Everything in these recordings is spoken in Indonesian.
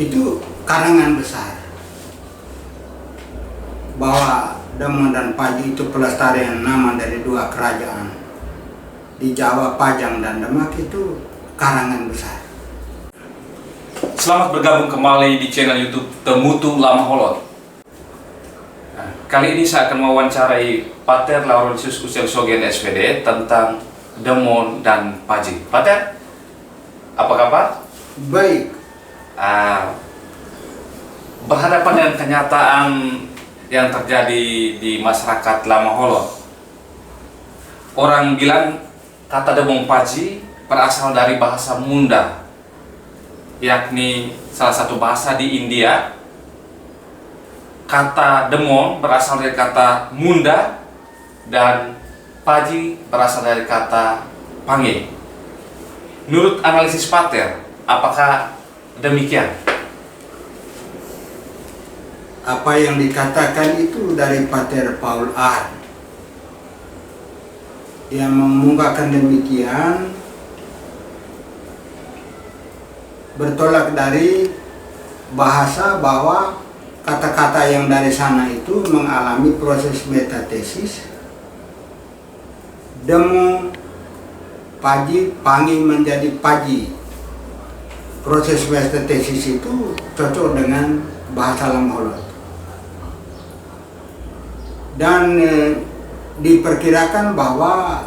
itu karangan besar bahwa Demon dan Paji itu pelestarian nama dari dua kerajaan di Jawa, Pajang dan Demak, itu karangan besar. Selamat bergabung kembali di channel YouTube Temutu Lama Holot. Kali ini saya akan mewawancarai Pater Laurentius Ucel Sogen SPD tentang Demon dan Paji. Pater, apa kabar? Baik. Berhadapan dengan kenyataan yang terjadi di masyarakat Lama Holot, orang bilang kata Demon Paji berasal dari bahasa Munda, yakni salah satu bahasa di India. Kata Demon berasal dari kata Munda dan Paji berasal dari kata Pange. Menurut analisis Pater, apakah demikian? Apa yang dikatakan itu dari Pater Paul Art yang mengungkapkan demikian bertolak dari bahasa bahwa kata-kata yang dari sana itu mengalami proses metatesis. Demo, Paji, Pangi menjadi Paji. Proses metatesis itu cocok dengan bahasa Lama Holot. Dan diperkirakan bahwa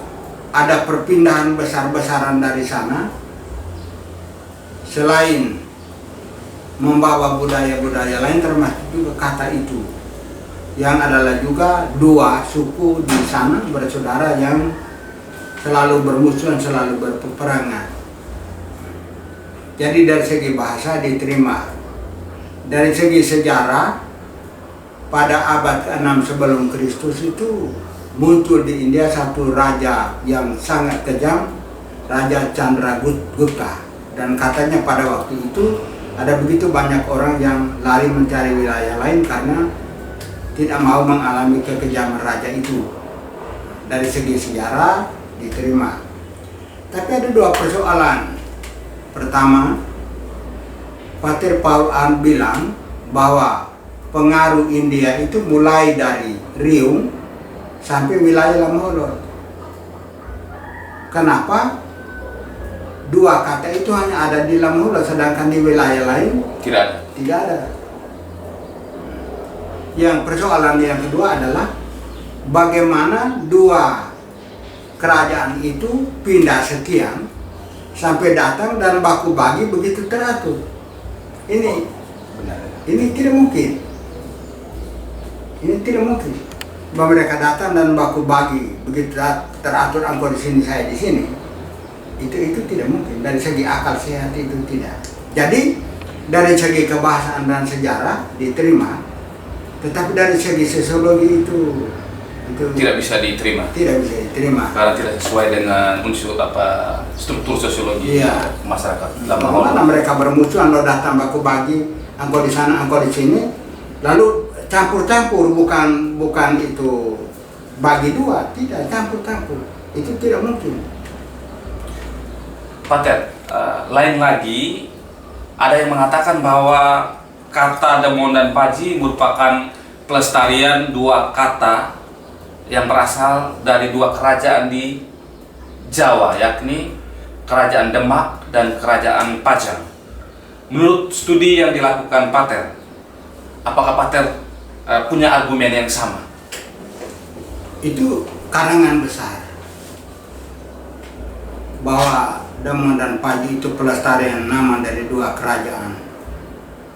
ada perpindahan besar-besaran dari sana. Selain membawa budaya-budaya lain, termasuk juga kata itu, yang adalah juga dua suku di sana bersaudara yang selalu bermusuhan, selalu berpeperangan. Jadi dari segi bahasa diterima. Dari segi sejarah, pada abad ke-6 sebelum Kristus itu muncul di India satu raja yang sangat kejam, Raja Chandragupta. Dan katanya pada waktu itu ada begitu banyak orang yang lari mencari wilayah lain karena tidak mau mengalami kekejaman raja itu. Dari segi sejarah diterima. Tapi ada dua persoalan. Pertama, Pater Paul Art bilang bahwa pengaruh India itu mulai dari Riung sampai wilayah Lama Holot. Kenapa? Dua kata itu hanya ada di Lama Holot, sedangkan di wilayah lain tidak ada. Yang persoalan yang kedua adalah bagaimana dua kerajaan itu pindah sekian sampai datang dan baku bagi begitu teratur. Ini tidak mungkin. Ini tidak mungkin. Bahwa mereka datang dan baku bagi begitu teratur, engkau di sini, saya di sini. Itu tidak mungkin. Dari segi akal sehat itu tidak. Jadi dari segi kebahasaan dan sejarah diterima, tetapi dari segi sosiologi itu Tidak bisa diterima. Tidak bisa diterima. Karena tidak sesuai dengan unsur struktur sosiologi masyarakat Lama Holot. Karena mereka bermusuhan, lo datang baku bagi, engkau di sana, engkau di sini, lalu campur-campur, bukan itu bagi dua, tidak campur-campur. Itu tidak mungkin. Pater, lain lagi ada yang mengatakan bahwa kata Demon dan Paji merupakan pelestarian dua kata yang berasal dari dua kerajaan di Jawa, yakni Kerajaan Demak dan Kerajaan Pajang. Menurut studi yang dilakukan Pater, apakah Pater punya argumen yang sama? Itu karangan besar bahwa Demon dan Paji itu pelestarian nama dari dua kerajaan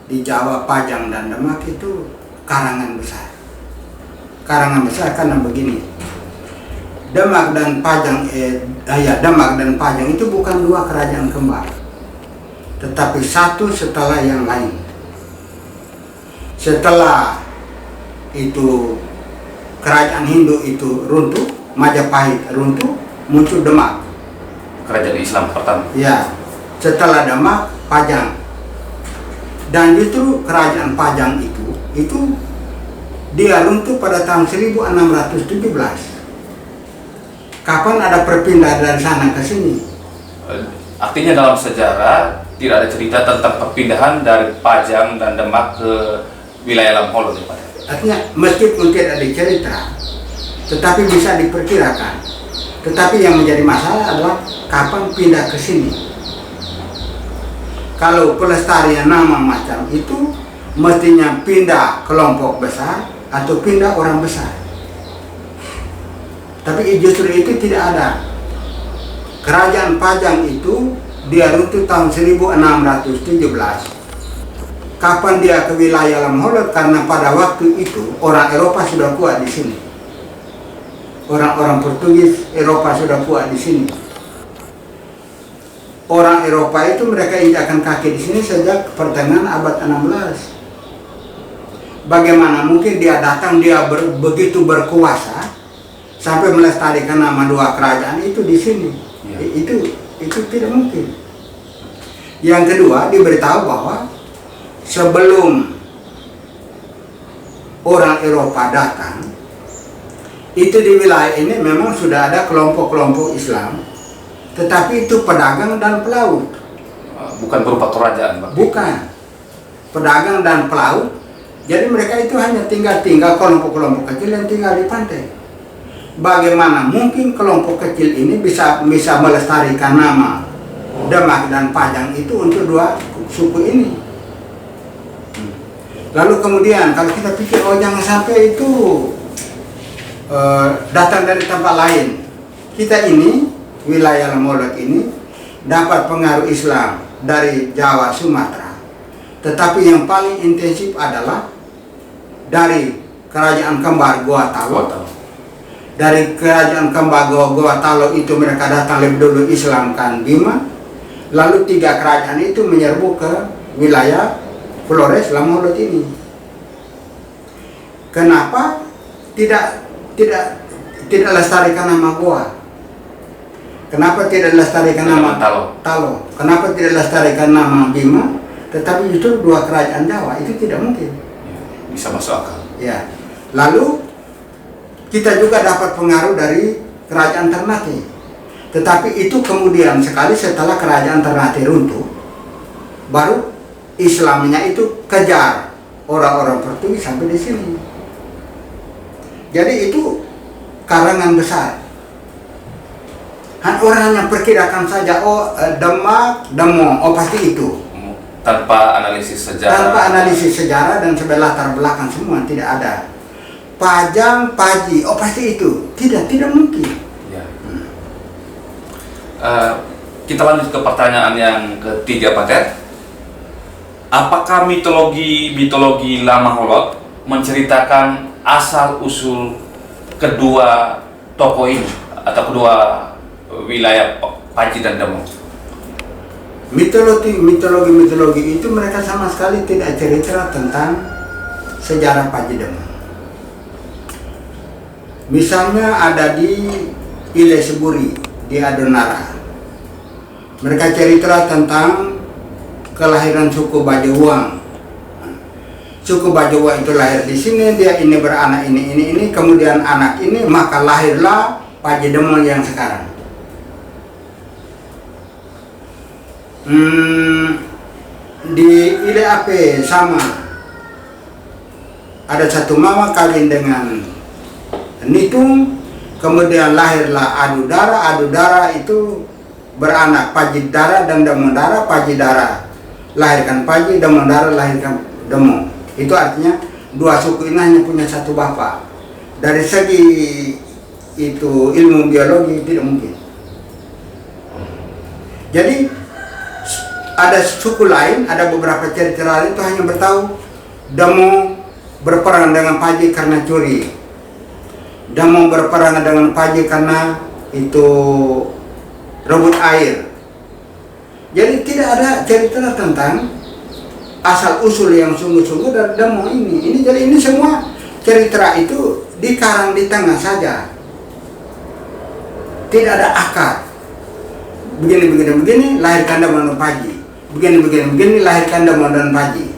di Jawa, Pajang dan Demak, itu karangan besar. Karangan besar karena begini, Demak dan Pajang Demak dan Pajang itu bukan dua kerajaan kembar, tetapi satu setelah yang lain. Setelah itu kerajaan Hindu itu runtuh, Majapahit runtuh, muncul Demak, Kerajaan Islam pertama. ya. Setelah Demak, Pajang. Dan justru kerajaan Pajang itu dia runtuh pada tahun 1617. Kapan ada perpindahan dari sana ke sini? Artinya dalam sejarah tidak ada cerita tentang perpindahan dari Pajang dan Demak ke wilayah Lamholo, Pak. Artinya meskipun tidak ada cerita, tetapi bisa diperkirakan. Tetapi yang menjadi masalah adalah kapan pindah ke sini. Kalau pelestarian nama macam itu mestinya pindah kelompok besar atau pindah orang besar. Tapi justru itu tidak ada. Kerajaan Pajang itu dia runtuh tahun 1617. Kapan dia ke wilayah Lamholo? Karena pada waktu itu orang Eropa sudah kuat di sini. Orang-orang Portugis Eropa sudah kuat di sini. Orang Eropa itu mereka injakkan kaki di sini sejak pertengahan abad 16. Bagaimana mungkin dia datang, dia begitu berkuasa sampai melestarikan nama dua kerajaan itu di sini? Ya. Itu tidak mungkin. Yang kedua, diberitahu bahwa sebelum orang Eropa datang, itu di wilayah ini memang sudah ada kelompok-kelompok Islam, tetapi itu pedagang dan pelaut. Bukan berupa kerajaan, Pak? Bukan. Pedagang dan pelaut. Jadi mereka itu hanya tinggal kelompok-kelompok kecil yang tinggal di pantai. Bagaimana mungkin kelompok kecil ini bisa melestarikan nama Demak dan Pajang itu untuk dua suku ini? Lalu kemudian kalau kita pikir, oh jangan sampai itu datang dari tempat lain. Kita ini, wilayah Lamholo ini dapat pengaruh Islam dari Jawa, Sumatera. Tetapi yang paling intensif adalah dari kerajaan kembar Goa Talo. Dari kerajaan kembar Goa Talo itu mereka datang lebih dulu Islamkan Bima. Lalu tiga kerajaan itu menyerbu ke wilayah Flores Lamholo ini. Kenapa tidak lestarikan nama Goa? Kenapa tidak lestarikan nama Talo? Kenapa tidak lestarikan nama Bima? Tetapi itu dua kerajaan Jawa, itu tidak mungkin. Bisa masuk akal. Ya. Lalu kita juga dapat pengaruh dari kerajaan Ternate. Tetapi itu kemudian sekali setelah kerajaan Ternate runtuh, baru Islamnya itu kejar orang-orang Portugis sampai di sini. Jadi itu karangan besar. Orang hanya perkirakan saja, oh Demak, Demo, oh pasti itu. Tanpa analisis sejarah. Tanpa analisis sejarah dan sebelah latar belakang semua tidak ada. Pajang, Paji, oh pasti itu. Tidak mungkin. Ya. Kita lanjut ke pertanyaan yang ketiga, Pak Ted. Apakah mitologi Lamholo menceritakan asal usul kedua tokoh ini atau kedua wilayah Paji dan Demo? Mitologi itu mereka sama sekali tidak cerita tentang sejarah Paji Demo. Misalnya ada di Ile Seburi di Adonara, mereka cerita tentang kelahiran suku Bajawang. Suku Bajawa itu lahir di sini, dia ini beranak ini, kemudian anak ini, maka lahirlah Paji Demo yang sekarang. Di Ile Ape sama, ada satu mama kawin dengan Nitung, kemudian lahirlah Adudara itu beranak Paji Dara dan Demo Dara. Paji Dara lahirkan Paji, Demo Dara lahirkan Demo. Itu artinya dua suku ini hanya punya satu bapak. Dari segi itu ilmu biologi tidak mungkin. Jadi ada suku lain, ada beberapa cerita lain itu hanya bertahu Demo berperang dengan Paji karena curi. Demo berperang dengan Paji karena itu rebut air. Jadi tidak ada cerita tentang asal usul yang sungguh-sungguh dari Demo ini. Jadi ini semua cerita itu dikarang di tengah saja. Tidak ada akar. Begini lahirkan Demo dan Paji. Begini lahirkan Demo dan Paji.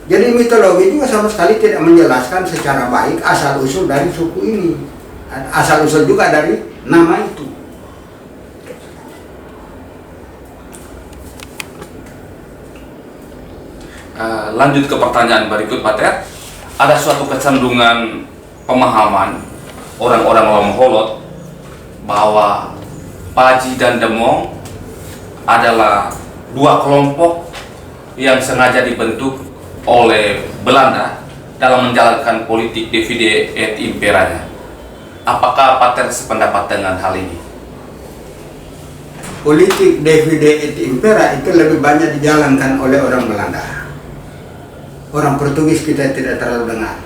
Jadi mitologi juga sama sekali tidak menjelaskan secara baik asal usul dari suku ini. Asal usul juga dari nama itu. Lanjut ke pertanyaan berikut, Pater. Ada suatu kecenderungan pemahaman orang-orang Lomholot bahwa Paji dan Demong adalah dua kelompok yang sengaja dibentuk oleh Belanda dalam menjalankan politik divide et impera-nya. Apakah Pater sependapat dengan hal ini? Politik divide et impera itu lebih banyak dijalankan oleh orang Belanda. Orang Portugis kita tidak terlalu dengar.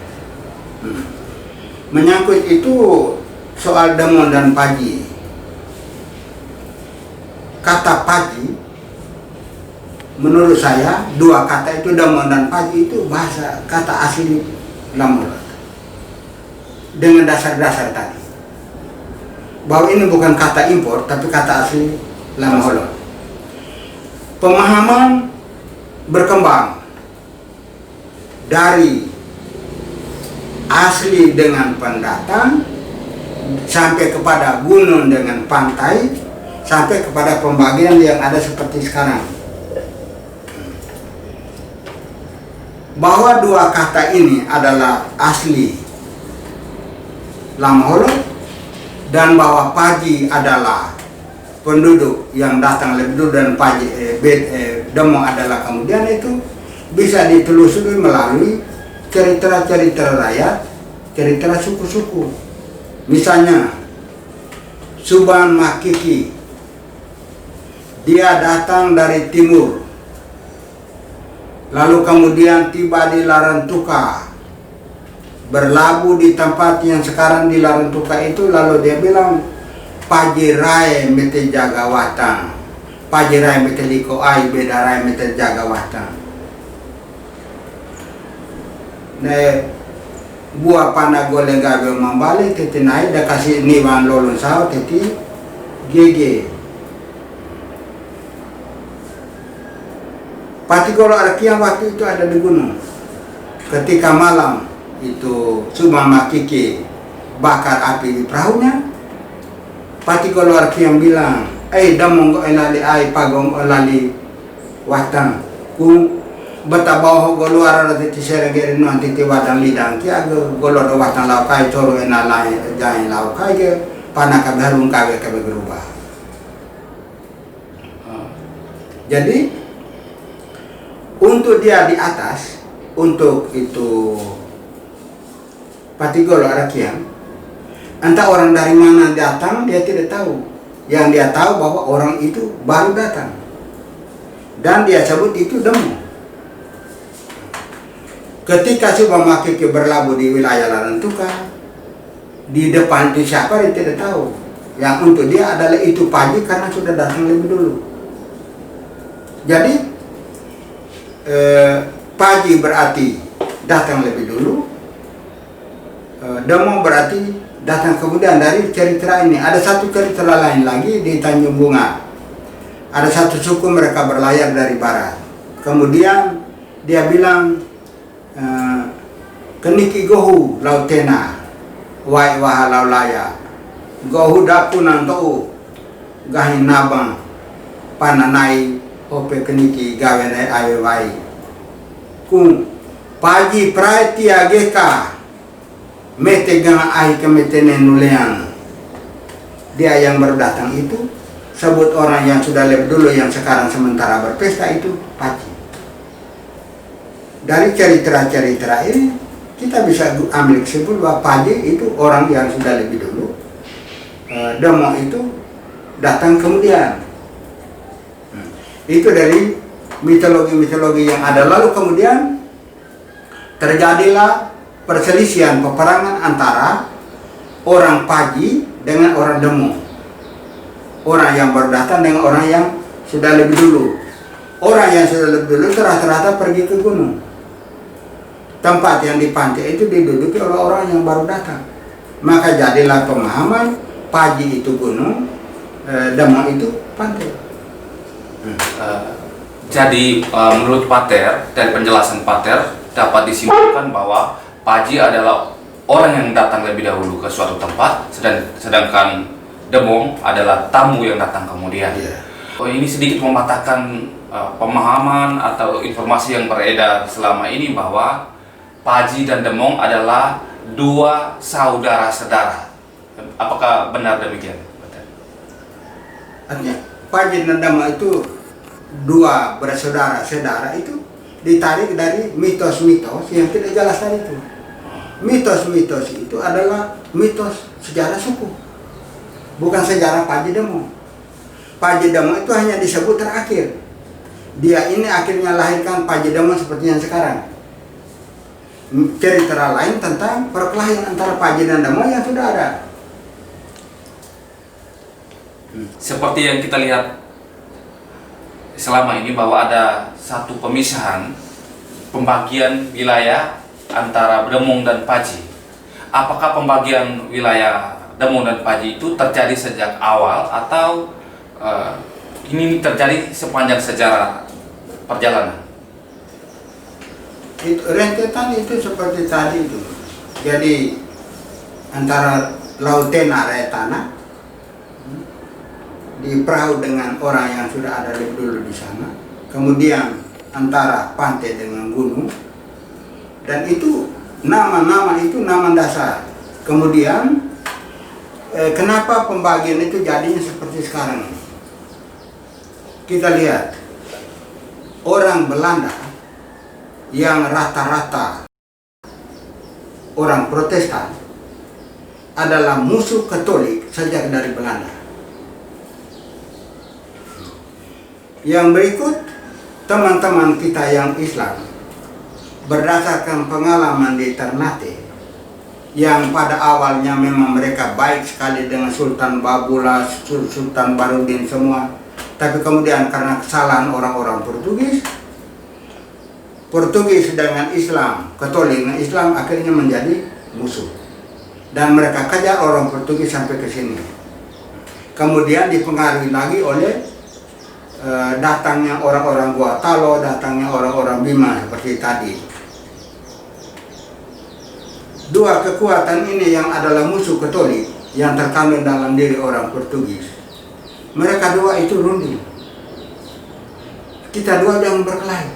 Menyangkut itu soal Demong dan Paji. Kata Paji, menurut saya dua kata itu Demong dan Paji itu bahasa kata asli Lamholot dengan dasar-dasar tadi. Bahwa ini bukan kata impor tapi kata asli Lamholot. Pemahaman berkembang dari asli dengan pendatang sampai kepada gunung dengan pantai sampai kepada pembagian yang ada seperti sekarang. Bahwa dua kata ini adalah asli Lamholot dan bahwa Paji adalah penduduk yang datang lebih dulu dan Demong adalah kemudian, itu bisa ditelusuri melalui cerita-cerita rakyat, cerita suku-suku. Misalnya Suban Makiki, dia datang dari timur, lalu kemudian tiba di Larantuka, berlabuh di tempat yang sekarang di Larantuka itu, lalu dia bilang Pajirai mete jaga watang, Pajirai mete liko ai bedarai mete jaga watang. Ne buah panah goleng gabe membalik teti naik dah kasih niwan lolon sao teti gege. Patigolo Arkiam waktu itu ada di gunung. Ketika malam itu Suban Makiki bakar api di perahunya, Patigolo Arkiam bilang, Demong go elali ai pagong elali watang ku bata bawa goluar ada ti serengeri nanti ti wadang lidang ki aga golor do watang lau kai coro ena lai jain lau kai ke panaka berung kabe berubah. Jadi untuk dia di atas, untuk itu Patigolo Arakian, entah orang dari mana datang dia tidak tahu. Yang dia tahu bahwa orang itu baru datang dan dia sebut itu Demong. Ketika Suban Makiki berlabuh di wilayah Larantuka, di depan itu siapa dia tidak tahu. Yang untuk dia adalah itu Paji karena sudah datang lebih dulu. Jadi Paji berarti datang lebih dulu, Demong berarti datang kemudian. Dari cerita ini ada satu cerita lain lagi di Tanjung Bunga. Ada satu suku mereka berlayar dari barat. Kemudian dia bilang, keniki gohu lautena wai waha laulaya gohu dapu nantou gahin nabang pananai ope keniki gawenai awe wai kung Paji prai tiageka mete gang ai kemetene nulean. Dia yang baru datang itu sebut orang yang sudah lebih dulu yang sekarang sementara berpesta itu Paji. Dari cerita-cerita ini kita bisa ambil kesimpulan bahwa Paji itu orang yang sudah lebih dulu, Demong itu datang kemudian. Itu dari mitologi-mitologi yang ada. Lalu kemudian terjadilah perselisihan, peperangan antara orang Paji dengan orang Demong. Orang yang baru datang dengan orang yang sudah lebih dulu. Orang yang sudah lebih dulu rata-rata pergi ke gunung. Tempat yang di pantai itu diduduki oleh orang yang baru datang. Maka jadilah pemahaman Paji itu gunung, Demong itu pantai. Jadi menurut Pater, dari penjelasan Pater dapat disimpulkan bahwa Paji adalah orang yang datang lebih dahulu ke suatu tempat, sedangkan Demong adalah tamu yang datang kemudian. Oh, ini sedikit mematahkan pemahaman atau informasi yang beredar selama ini bahwa Paji dan Demong adalah dua saudara-saudara. Apakah benar demikian? Artinya Paji dan Demong itu dua bersaudara-saudara itu ditarik dari mitos-mitos yang tidak jelas tadi itu. Mitos-mitos itu adalah mitos sejarah suku, bukan sejarah Paji Demong. Paji Demong itu hanya disebut terakhir. Dia ini akhirnya lahirkan Paji Demong seperti yang sekarang. Cerita lain tentang perkelahian antara Paji dan Demong yang sudah ada. Seperti yang kita lihat selama ini bahwa ada satu pemisahan pembagian wilayah antara Demong dan Paji. Apakah pembagian wilayah Demong dan Paji itu terjadi sejak awal atau ini terjadi sepanjang sejarah perjalanan? Rentetan itu seperti tadi itu. Jadi antara Laut Tena Retana di perahu dengan orang yang sudah ada lebih dulu di sana. Kemudian antara pantai dengan gunung. Dan itu nama-nama itu nama dasar. Kemudian kenapa pembagian itu jadinya seperti sekarang? Kita lihat orang Belanda yang rata-rata orang Protestan adalah musuh Katolik sejak dari Belanda. Yang berikut, teman-teman kita yang Islam berdasarkan pengalaman di Ternate yang pada awalnya memang mereka baik sekali dengan Sultan Babula, Sultan Barudin semua, tapi kemudian karena kesalahan orang-orang Portugis dengan Islam, Katolik dengan Islam akhirnya menjadi musuh. Dan mereka kejar orang Portugis sampai ke sini. Kemudian dipengaruhi lagi oleh datangnya orang-orang Gua Talo, datangnya orang-orang Bima seperti tadi. Dua kekuatan ini yang adalah musuh Katolik yang terkandung dalam diri orang Portugis. Mereka dua itu runding. Kita dua jangan berkelahi.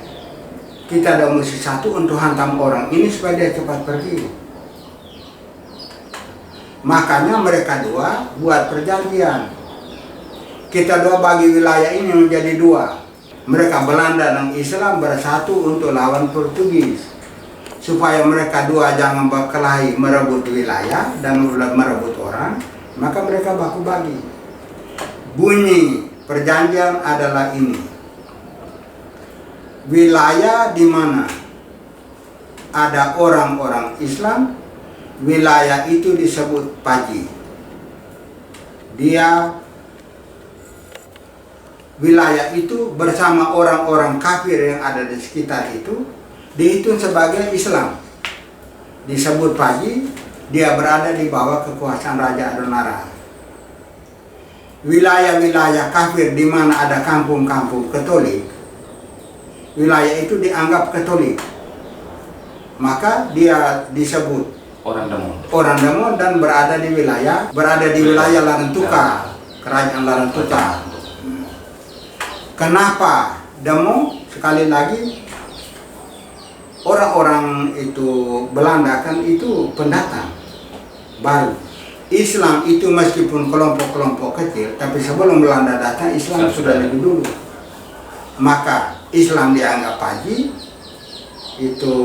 Kita ada misi satu untuk hantam orang ini supaya dia cepat pergi. Makanya mereka dua buat perjanjian. Kita dua bagi wilayah ini menjadi dua. Mereka Belanda dan Islam bersatu untuk lawan Portugis. Supaya mereka dua jangan berkelahi merebut wilayah dan merebut orang, maka mereka baku bagi. Bunyi perjanjian adalah ini. Wilayah di mana ada orang-orang Islam, wilayah itu disebut Paji. Wilayah itu bersama orang-orang kafir yang ada di sekitar itu dihitung sebagai Islam. Disebut Paji, dia berada di bawah kekuasaan Raja Adonara. Wilayah-wilayah kafir di mana ada kampung-kampung Katolik, wilayah itu dianggap Katolik, maka dia disebut orang Demong dan berada di wilayah Larantuka, kerajaan Larantuka. Kenapa Demong? Sekali lagi, orang-orang itu Belanda kan itu pendatang baru. Islam itu meskipun kelompok-kelompok kecil, tapi sebelum Belanda datang Islam sudah lebih dulu. Maka Islam dianggap Paji, itu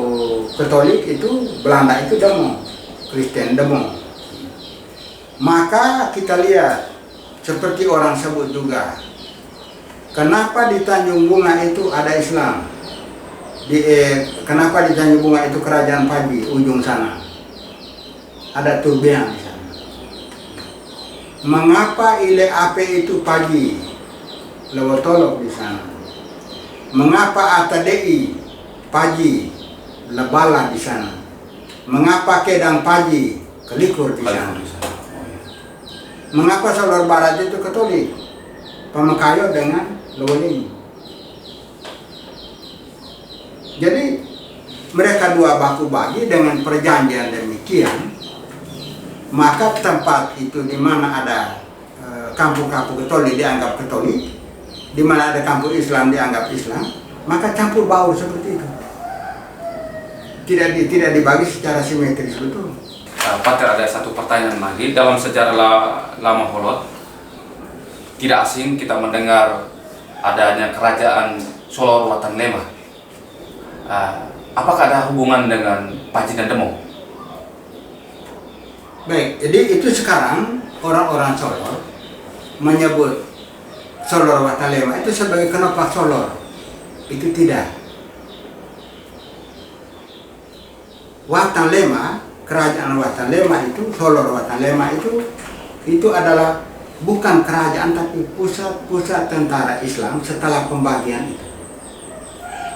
Katolik itu Belanda itu Demong, Kristen Demong. Maka kita lihat seperti orang sebut juga, kenapa di Tanjung Bunga itu ada Islam? Kenapa di Tanjung Bunga itu kerajaan Paji ujung sana? Ada Turbian di sana. Mengapa Ile Ape itu Paji? Lewotolok di sana. Mengapa Atadei Paji, Lebala di sana? Mengapa Kedang Paji, Kelikur di sana? Mengapa Sulawesi Barat itu Katolik? Pamekayo dengan Leweling. Jadi mereka dua baku bagi dengan perjanjian demikian. Maka tempat itu di mana ada kampung-kampung Katolik dianggap Katolik, di mana ada kampung Islam dianggap Islam, maka campur baur seperti itu. Tidak dibagi secara simetris, betul. Pater, ada satu pertanyaan lagi. Dalam sejarah Lama Holot, tidak asing kita mendengar adanya kerajaan Solor Watan Lema. Apakah ada hubungan dengan Paji dan Demong? Baik, jadi itu sekarang orang-orang Solor menyebut Solor Watan Lema itu sebagai Kenopak Solor. Itu tidak. Watan Lema, kerajaan Watan Lema itu, Solor Watan Lema itu adalah bukan kerajaan tapi pusat tentara Islam setelah pembagian itu.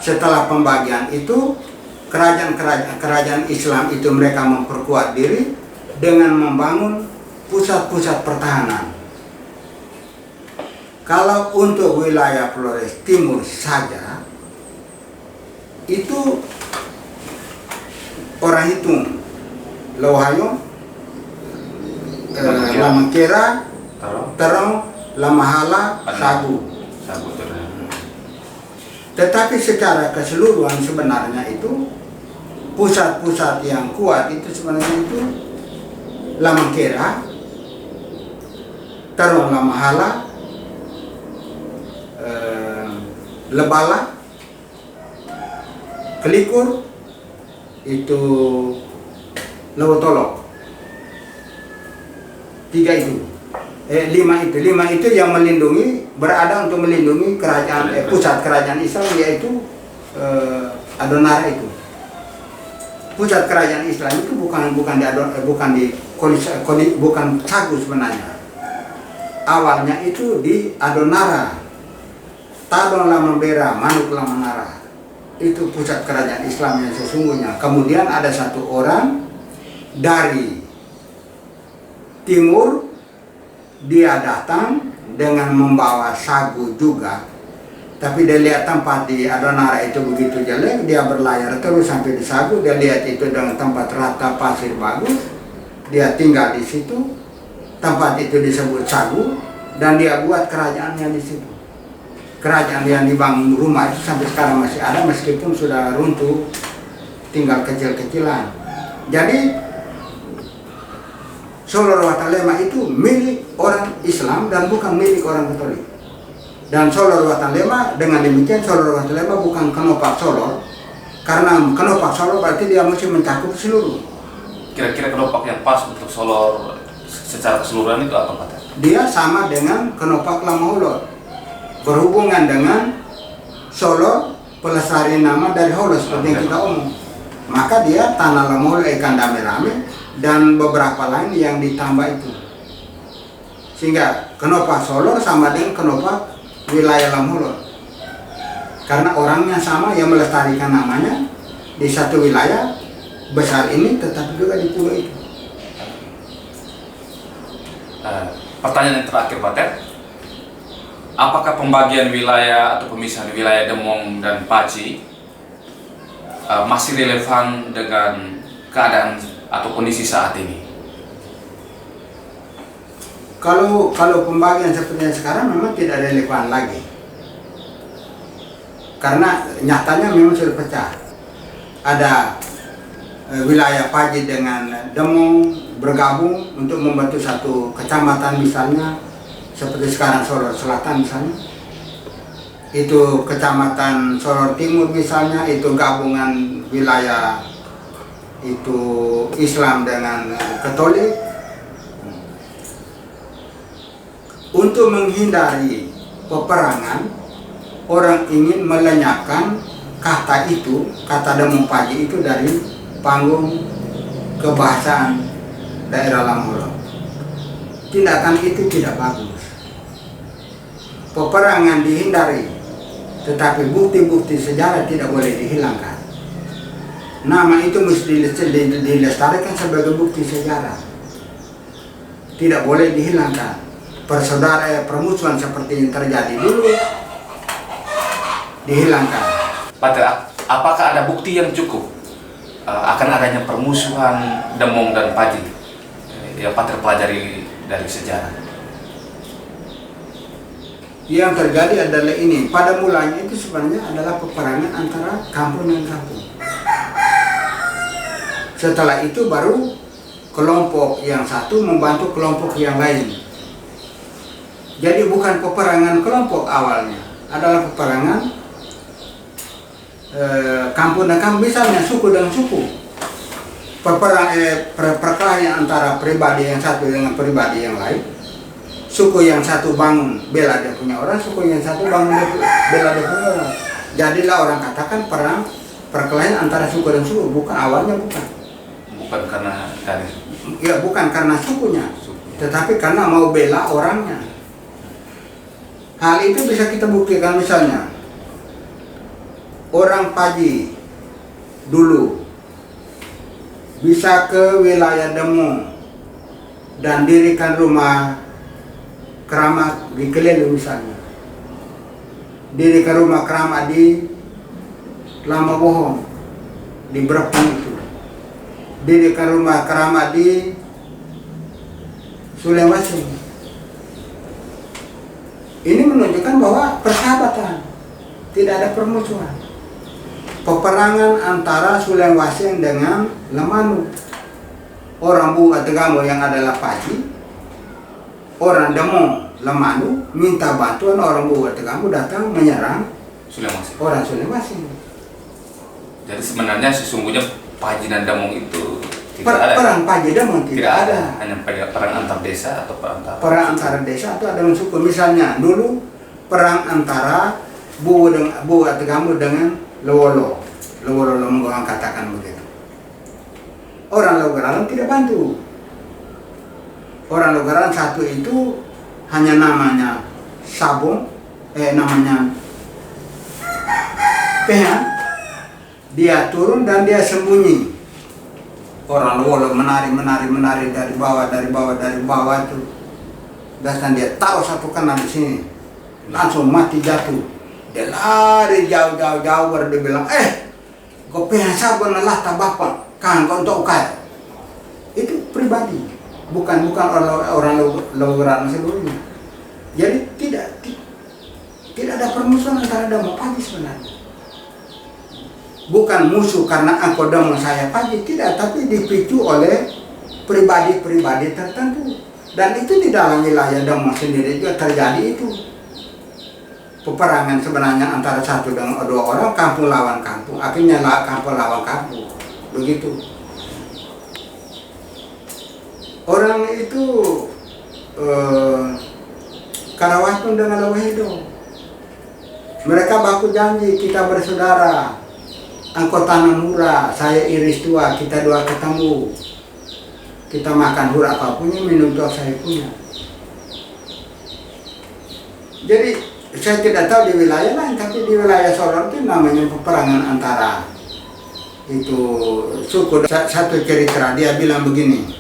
Setelah pembagian itu, kerajaan Islam itu mereka memperkuat diri dengan membangun pusat-pusat pertahanan. Kalau untuk wilayah Flores Timur saja, itu orang hitung Lohayo, Lamangkera, Terong, Lamahala, Sagu. Tetapi secara keseluruhan sebenarnya itu pusat-pusat yang kuat itu sebenarnya itu Lamangkera, Terong, Lamahala, Lebala, Kelikur, itu Lewotolok. 3 itu. 5 itu yang melindungi, berada untuk melindungi kerajaan pusat kerajaan Islam, yaitu Adonara itu. Pusat kerajaan Islam itu bukan Sagu sebenarnya. Awalnya itu di Adonara, Tadong Lamambera, Manuk Lamanara. Itu pusat kerajaan Islam yang sesungguhnya. Kemudian ada satu orang dari timur, dia datang dengan membawa sagu juga. Tapi dia lihat tempat di Adonara itu begitu jelek, dia berlayar terus sampai di Sagu. Dia lihat itu dengan tempat rata pasir bagus, dia tinggal di situ. Tempat itu disebut Sagu, dan dia buat kerajaannya di situ. Kerajaan yang dibangun rumah itu sampai sekarang masih ada meskipun sudah runtuh, tinggal kecil-kecilan. Jadi Solor Watan Lema itu milik orang Islam dan bukan milik orang Katolik. Dan Solor Watan Lema, dengan demikian Solor Watan Lema bukan Kenopak Solor, karena Kenopak Solor berarti dia mesti mencakup seluruh. Kira-kira Kenopak yang pas untuk Solor secara keseluruhan itu apa, Pak? Dia sama dengan Kenopak Lama Holot, berhubungan dengan Solor, pelestari nama dari Holot seperti yang kita omong. Maka dia Tanah Lama Holot, Ikan Dame-Rame, dan beberapa lain yang ditambah itu. Sehingga Kenopak Solor sama dengan Kenopak wilayah Lama Holot. Karena orangnya sama yang melestarikan namanya di satu wilayah besar ini, tetapi juga di pulau itu. Pertanyaan yang terakhir, Pak Ted. Apakah pembagian wilayah atau pemisahan wilayah Demong dan Paji masih relevan dengan keadaan atau kondisi saat ini? Kalau pembagian seperti yang sekarang memang tidak relevan lagi. Karena nyatanya memang sudah pecah. Ada wilayah Paji dengan Demong bergabung untuk membentuk satu kecamatan misalnya, seperti sekarang Solor Selatan misalnya. Itu kecamatan Solor Timur misalnya, itu gabungan wilayah itu Islam dengan Katolik. Untuk menghindari peperangan, orang ingin melenyapkan kata itu, kata Demong Paji itu dari panggung kebahasaan daerah Lama Holot. Tindakan itu tidak bagus. Peperangan dihindari, tetapi bukti-bukti sejarah tidak boleh dihilangkan. Nama itu mesti dilestarikan sebagai bukti sejarah. Tidak boleh dihilangkan. Permusuhan seperti yang terjadi dulu dihilangkan. Pak, apakah ada bukti yang cukup akan adanya permusuhan Demong dan Paji yang Pak terpelajari dari sejarah? Yang terjadi adalah ini. Pada mulanya itu sebenarnya adalah peperangan antara kampung dan kampung. Setelah itu baru kelompok yang satu membantu kelompok yang lain. Jadi bukan peperangan kelompok awalnya, adalah peperangan kampung dan kampung, misalnya suku dengan suku. Perkelahian antara pribadi yang satu dengan pribadi yang lain. Suku yang satu bangun bela dia punya orang, suku yang satu bangun bela dia punya orang. Jadilah orang katakan perkelahian antara suku dan suku, bukan awalnya bukan. Bukan karena dari Ya bukan karena sukunya, tetapi karena mau bela orangnya. Hal itu bisa kita buktikan misalnya orang Paji dulu bisa ke wilayah Demo dan dirikan rumah keramat di Kelelu misalnya, dirikan rumah keramat di Lama Bohong, di Berapung itu, dirikan rumah keramat di Sulawesi. Ini menunjukkan bahwa persahabatan, tidak ada permusuhan. Peperangan antara Sulawesi dengan Lemanu, orang Bunga Tegamo yang adalah Paji, orang Demo Lemanu minta bantuan orang Bunga Tegamo datang menyerang Sulawesi. orang Sulawesi. Jadi sebenarnya sesungguhnya Paji dan Damong itu tidak ada. Perang Paji Damong tidak ada. Hanya perang antar desa atau Perang antara desa atau dengan suku. Misalnya dulu perang antara Bunga Tegamo dengan Lowolo. Lowolo Lomgongan katakan begitu. Orang Logaran tidak bantu. Orang Logaran satu itu hanya namanya Sabung, namanya Pehan. Dia turun dan dia sembunyi. Orang Lowolo menari dari bawah itu. Dan dia taruh satu kanan di sini. Langsung mati jatuh. Dia lari jauh baru dia bilang, kau Pehan Sabun lah tabapa, kan kau untuk kaya. Itu pribadi, bukan orang Logaran sebelumnya. Jadi tidak ada permusuhan antara Damo Paji sebenarnya. Bukan musuh karena engkau Damo saya Paji, tidak, tapi dipicu oleh pribadi-pribadi tertentu. Dan itu di dalam wilayah Damo sendiri juga terjadi itu. Peperangan sebenarnya antara satu dengan dua orang, kampung lawan kampung, akhirnya kampung lawan kampung, begitu. Orang itu Karawatun dengan Lawahido, mereka baku janji, kita bersaudara, engkau tanam hura, saya iris tua, kita dua ketemu, kita makan hura apapun, minum tua saya punya. Jadi saya tidak tahu di wilayah lain, tapi di wilayah Sorong itu namanya peperangan antara itu suku. Satu cerita dia bilang begini,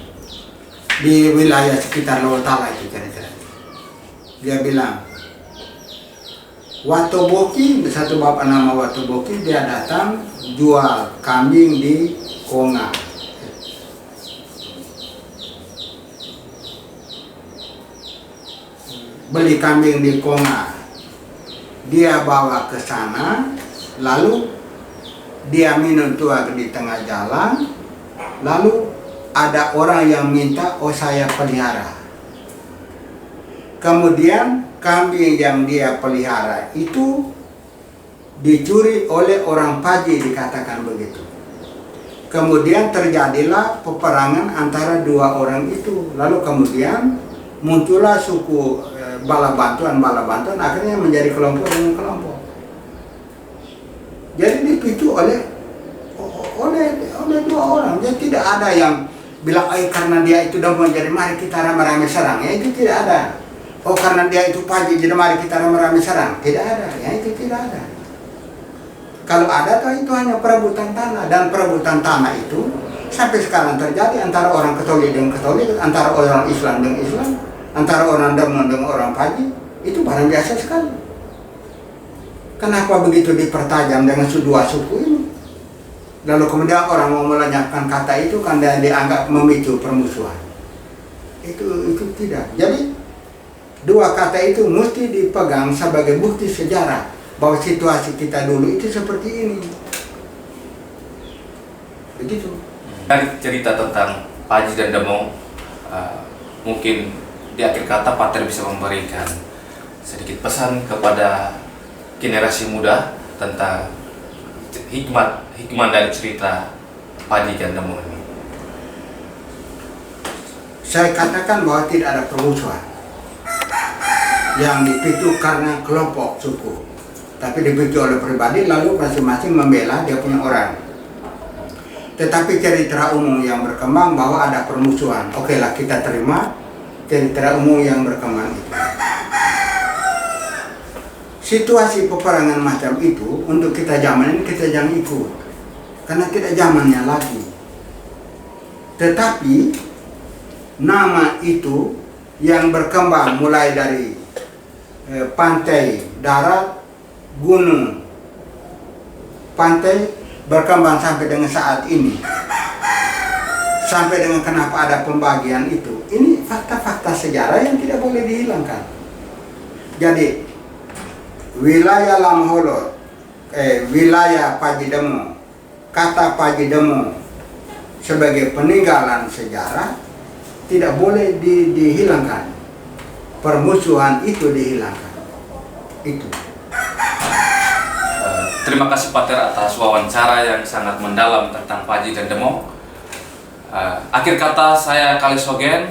di wilayah sekitar Lowotala itu cerita. Dia bilang, Watoboki, satu bapak nama Watoboki, dia datang jual kambing di Konga. Beli kambing di Konga. Dia bawa ke sana, lalu dia minum tua di tengah jalan, lalu ada orang yang minta, saya pelihara. Kemudian kambing yang dia pelihara itu dicuri oleh orang Paji, dikatakan begitu. Kemudian terjadilah peperangan antara dua orang itu. Lalu kemudian muncullah suku bala bantuan, akhirnya menjadi kelompok dengan kelompok. Jadi dipicu oleh dua orang. Jadi tidak ada yang bilang, karena dia itu udah menjadi mari kita ramai-ramai serang. Ya itu tidak ada. Karena dia itu Paji, jadi mari kita ramai-ramai serang. Tidak ada. Ya itu tidak ada. Kalau ada tuh itu hanya perebutan tanah, dan perebutan tanah itu sampai sekarang terjadi antara orang Katolik dengan Katolik, antara orang Islam dengan Islam, antara orang Demo dengan orang Paji. Itu barang biasa sekali. Kenapa begitu dipertajam dengan dua suku ini? Lalu kemudian orang mau melenyapkan kata itu karena dianggap memicu permusuhan. Itu tidak. Jadi Dua kata itu mesti dipegang sebagai bukti sejarah bahwa situasi kita dulu itu seperti ini. Begitu. Dari cerita tentang Paji dan Demong, mungkin di akhir kata Pater bisa memberikan sedikit pesan kepada generasi muda tentang hikmah dari cerita Paji dan Demong ini. Saya katakan bahwa tidak ada permusuhan yang dipicu karena kelompok suku, tapi dipicu oleh pribadi, lalu masing-masing membela dia punya orang. Tetapi cerita umum yang berkembang bahwa ada permusuhan, oke lah kita terima cerita umum yang berkembang itu. Situasi peperangan macam itu untuk kita zaman ini kita jangan ikut, karena tidak zamannya lagi. Tetapi nama itu yang berkembang mulai dari pantai, darat, gunung, pantai berkembang sampai dengan saat ini, sampai dengan kenapa ada pembagian itu. Ini fakta-fakta sejarah yang tidak boleh dihilangkan. Jadi wilayah Lamholot, wilayah Paji Demong, kata Paji Demong sebagai peninggalan sejarah tidak boleh dihilangkan. Permusuhan itu dihilangkan. Itu. Terima kasih Pater atas wawancara yang sangat mendalam tentang Paji dan Demong. Akhir kata saya Kalisogen,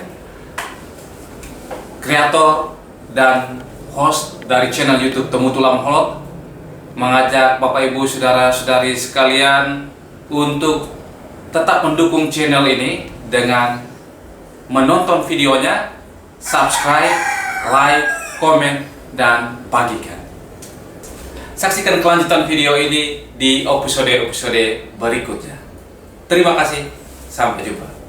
kreator dan host dari channel YouTube Temu Tulam Holot, mengajak Bapak Ibu Saudara-saudari sekalian untuk tetap mendukung channel ini dengan menonton videonya, subscribe, like, komen, dan bagikan. Saksikan kelanjutan video ini di episode berikutnya. Terima kasih, sampai jumpa.